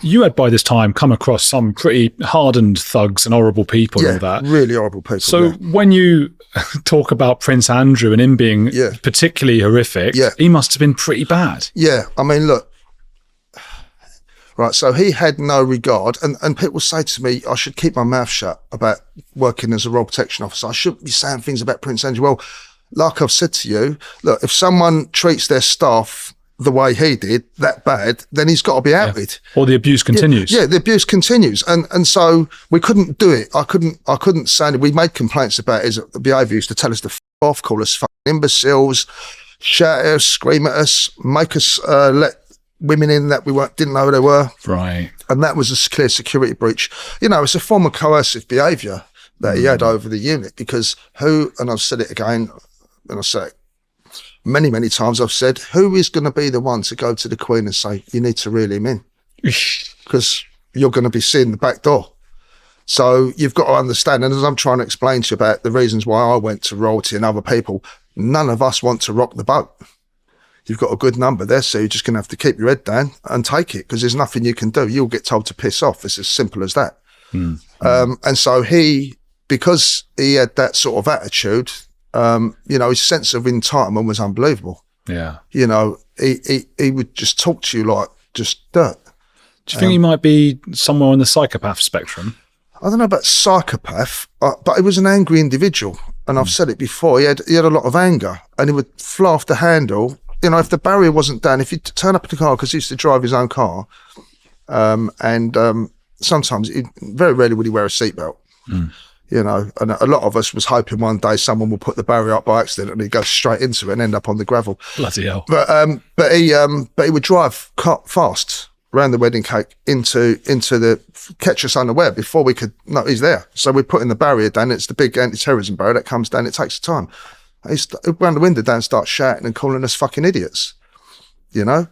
You had by this time come across some pretty hardened thugs and horrible people and all that. Really horrible people. So when you talk about Prince Andrew and him being particularly horrific, he must have been pretty bad. Yeah, I mean, look, right, so he had no regard, and people say to me, I should keep my mouth shut about working as a Royal Protection Officer. I shouldn't be saying things about Prince Andrew. Well, like I've said to you, look, if someone treats their staff the way he did, that bad, then he's got to be outed. Or the abuse continues. Yeah, the abuse continues. And so we couldn't do it. I couldn't say it. We made complaints about his behaviour. He used to tell us to f off, call us fucking imbeciles, shout at us, scream at us, make us let women in that we didn't know who they were. Right. And that was a clear security breach. You know, it's a form of coercive behaviour that he had over the unit, because and I've said it again, and I say it many, many times, I've said, who is going to be the one to go to the Queen and say, you need to reel him in? Because you're going to be seeing the back door. So you've got to understand, and as I'm trying to explain to you about the reasons why I went to royalty and other people, none of us want to rock the boat. You've got a good number there, so you're just going to have to keep your head down and take it, because there's nothing you can do. You'll get told to piss off. It's as simple as that. And so because he had that sort of attitude, you know, his sense of entitlement was unbelievable. Yeah. You know, he would just talk to you like just dirt. Do you think he might be somewhere on the psychopath spectrum? I don't know about psychopath, but he was an angry individual. And I've said it before, he had a lot of anger, and he would fly off the handle. You know, if the barrier wasn't down, if you turn up in the car, because he used to drive his own car, sometimes, very rarely would he wear a seatbelt. You know, and a lot of us was hoping one day someone would put the barrier up by accident and he'd go straight into it and end up on the gravel. Bloody hell. But he would drive fast around the wedding cake into the, catch us unaware before we could know he's there. So we're putting the barrier down. It's the big anti-terrorism barrier that comes down. It takes time. He ran the window down and started shouting and calling us fucking idiots. You know,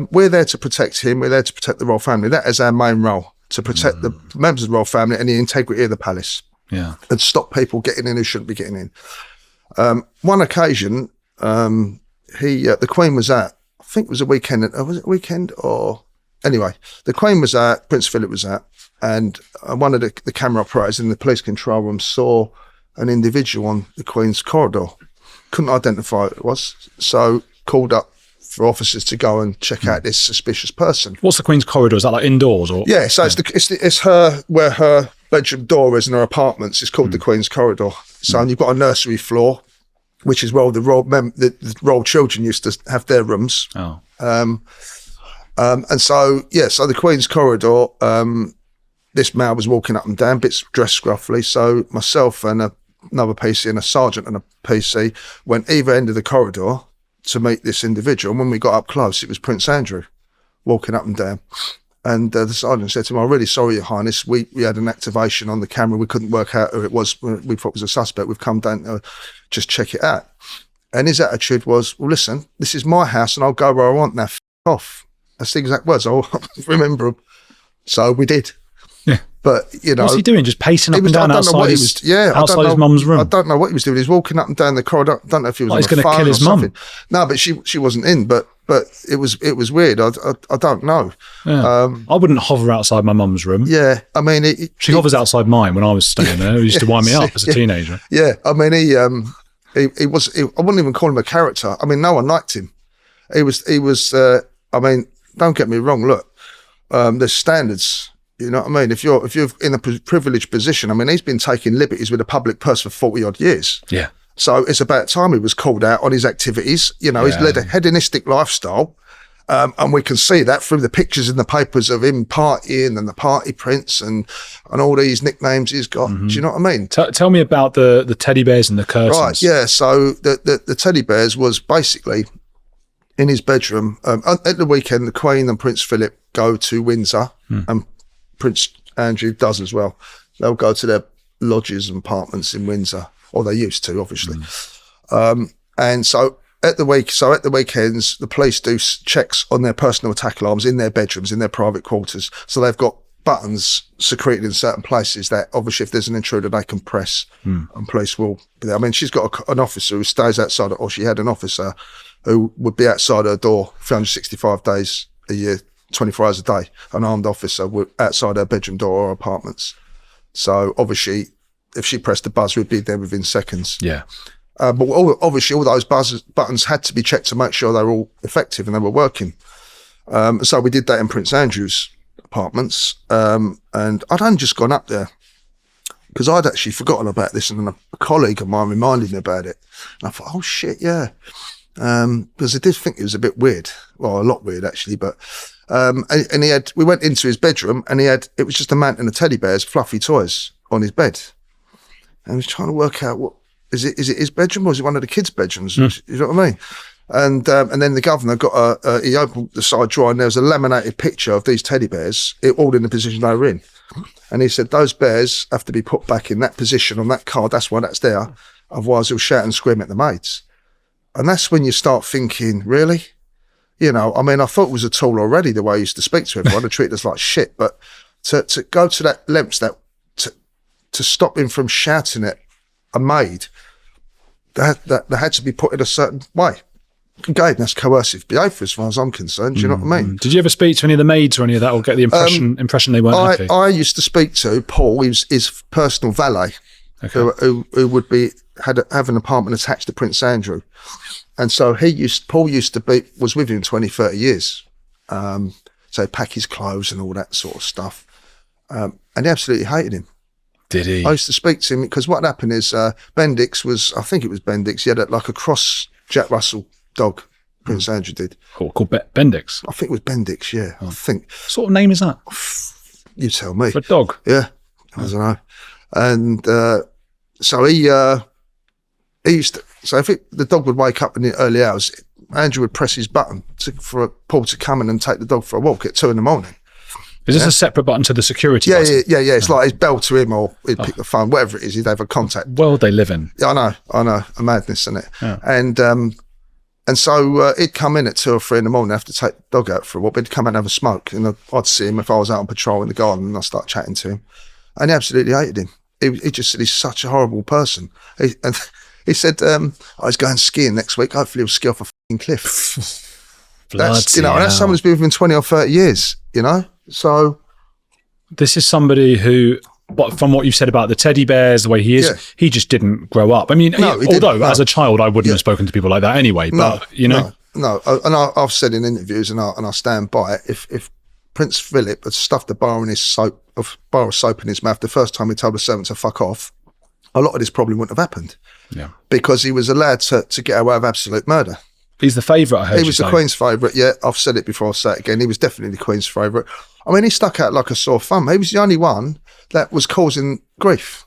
we're there to protect him. We're there to protect the royal family. That is our main role, to protect the members of the royal family and the integrity of the palace. Yeah, and stop people getting in who shouldn't be getting in. One occasion, the Queen was at, I think it was a weekend. Was it a weekend or anyway? The Queen was at, Prince Philip was at, and one of the camera operators in the police control room saw an individual on the Queen's corridor. Couldn't identify who it was, so called up for officers to go and check out this suspicious person. What's the Queen's corridor? Is that like indoors or? Yeah, so it's her, where her bedroom door is in her apartments. It's called the Queen's corridor. So you've got a nursery floor, which is where the royal children used to have their rooms. Oh. And so the Queen's corridor, this man was walking up and down, bits dressed scruffily. So myself and another PC and a sergeant and a PC went either end of the corridor to meet this individual. And when we got up close, it was Prince Andrew walking up and down. And the sergeant said to him, I'm really sorry, Your Highness. We had an activation on the camera. We couldn't work out who it was. We thought it was a suspect. We've come down to just check it out. And his attitude was, well, listen, this is my house and I'll go where I want now. F off. That's the exact words. I remember them. So we did. Yeah. But, you know. What's he doing? Just pacing up and down outside his mum's room? I don't know what he was doing. He was walking up and down the corridor. I don't know if he was he's going to kill his mum. No, but she wasn't in. But it was weird. I don't know. Yeah. I wouldn't hover outside my mum's room. Yeah. I mean, she hovers outside mine when I was staying there. It used to wind me up as a teenager. Yeah. I mean, I wouldn't even call him a character. I mean, no one liked him. He was, I mean, don't get me wrong. Look, there's standards. You know what I mean? If you're in a privileged position, I mean, he's been taking liberties with a public purse for 40 odd years. Yeah. So it's about time he was called out on his activities. You know, he's led a hedonistic lifestyle. And we can see that through the pictures in the papers of him partying and the party prince and all these nicknames he's got. Do you know what I mean? Tell me about the teddy bears and the curtains. Right, yeah. So the teddy bears was basically in his bedroom. At the weekend, the Queen and Prince Philip go to Windsor and Prince Andrew does as well. They'll go to their lodges and apartments in Windsor, or they used to, obviously. And so at the weekends, the police do checks on their personal attack alarms in their bedrooms, in their private quarters. So they've got buttons secreted in certain places that obviously if there's an intruder, they can press and police will be there. I mean, she's got an officer who stays outside, or she had an officer who would be outside her door 365 days a year, 24 hours a day, an armed officer outside her bedroom door or apartments. So obviously, if she pressed the buzzer, we'd be there within seconds. Yeah. But obviously, all those buttons had to be checked to make sure they were all effective and they were working. So we did that in Prince Andrew's apartments. And I'd only just gone up there because I'd actually forgotten about this, and then a colleague of mine reminded me about it. And I thought, oh shit, yeah. Because I did think it was a bit weird. Well, a lot weird actually, but and we went into his bedroom, and it was just a mountain of teddy bears, fluffy toys on his bed. And I was trying to work out, what is it his bedroom, or is it one of the kids' bedrooms? You know what I mean? And then the governor he opened the side drawer, and there was a laminated picture of these teddy bears, all in the position they were in. And he said, those bears have to be put back in that position on that card. That's why that's there. Otherwise, he'll shout and scream at the maids. And that's when you start thinking, really? You know, I mean, I thought it was a tool already, the way I used to speak to everyone, to treat us like shit. But to go to that lengths, to stop him from shouting at a maid, that had to be put in a certain way. Again, that's coercive behaviour as far as I'm concerned. Do you know what I mean? Did you ever speak to any of the maids or any of that, or get the impression they weren't happy? I used to speak to Paul, his personal valet, who would have an apartment attached to Prince Andrew. And so Paul was with him 20, 30 years. So he'd pack his clothes and all that sort of stuff. And he absolutely hated him. Did he? I used to speak to him because what happened is Bendix he had like a cross Jack Russell dog, Prince Andrew did. Called Bendix? I think it was Bendix, yeah. I think. What sort of name is that? You tell me. For a dog? Yeah. I don't know. And so he used to, so if the dog would wake up in the early hours, Andrew would press his button for Paul to come in and take the dog for a walk at 2 a.m. Is this a separate button to the security button? Yeah. It's like his bell to him, or he'd pick the phone, whatever it is, he'd have a contact. World they live in. Yeah, I know. A madness, isn't it? Yeah. And so he'd come in at 2 or 3 a.m, have to take the dog out for a walk, but he'd come and have a smoke, and I'd see him if I was out on patrol in the garden, and I'd start chatting to him. And he absolutely hated him. He just said he's such a horrible person. He said, he's going skiing next week. Hopefully he'll ski off a fucking cliff. That's someone who's been with him 20 or 30 years, you know? So this is somebody who, from what you've said about the teddy bears, the way he is, he just didn't grow up. I mean, as a child, I wouldn't have spoken to people like that anyway, but you know. No. And I've said in interviews, and I stand by it, if Prince Philip had stuffed a bar of soap in his mouth the first time he told a servant to fuck off, a lot of this probably wouldn't have happened. Yeah. Because he was allowed to get away with absolute murder. He's the favourite, I heard you say. He was the Queen's favourite, yeah. I've said it before, I'll say it again. He was definitely the Queen's favourite. I mean, he stuck out like a sore thumb. He was the only one that was causing grief.